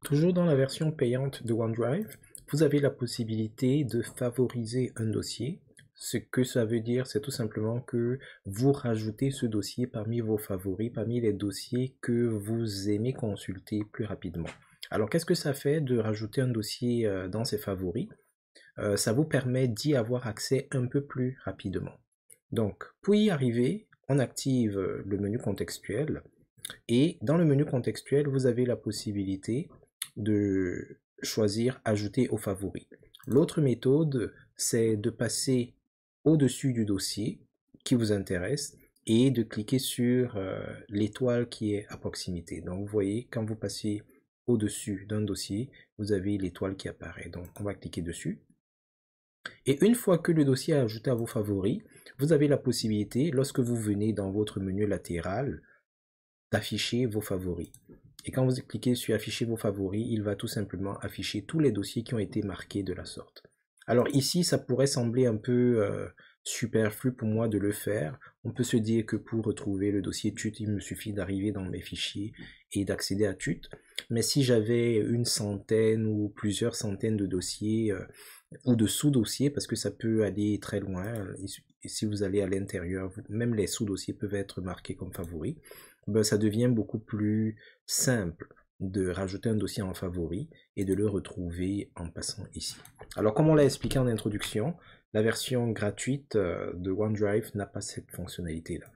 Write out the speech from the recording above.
Toujours dans la version payante de OneDrive, vous avez la possibilité de favoriser un dossier. Ce que ça veut dire, c'est tout simplement que vous rajoutez ce dossier parmi vos favoris, parmi les dossiers que vous aimez consulter plus rapidement. Alors, qu'est-ce que ça fait de rajouter un dossier dans ses favoris? Ça vous permet d'y avoir accès un peu plus rapidement. Donc, pour y arriver, on active le menu contextuel et dans le menu contextuel, vous avez la possibilité de choisir ajouter aux favoris. L'autre méthode, c'est de passer au-dessus du dossier qui vous intéresse et de cliquer sur l'étoile qui est à proximité. Donc, vous voyez, quand vous passez au-dessus d'un dossier, vous avez l'étoile qui apparaît. Donc, on va cliquer dessus. Et une fois que le dossier est ajouté à vos favoris, vous avez la possibilité, lorsque vous venez dans votre menu latéral, d'afficher vos favoris. Et quand vous cliquez sur afficher vos favoris, il va tout simplement afficher tous les dossiers qui ont été marqués de la sorte. Alors ici, ça pourrait sembler un peu superflu pour moi de le faire. On peut se dire que pour retrouver le dossier TUT, il me suffit d'arriver dans mes fichiers et d'accéder à TUT. Mais si j'avais une centaine ou plusieurs centaines de dossiers ou de sous-dossiers, parce que ça peut aller très loin, et si vous allez à l'intérieur, même les sous-dossiers peuvent être marqués comme favoris, ben, ça devient beaucoup plus simple de rajouter un dossier en favori et de le retrouver en passant ici. Alors, comme on l'a expliqué en introduction, la version gratuite de OneDrive n'a pas cette fonctionnalité-là.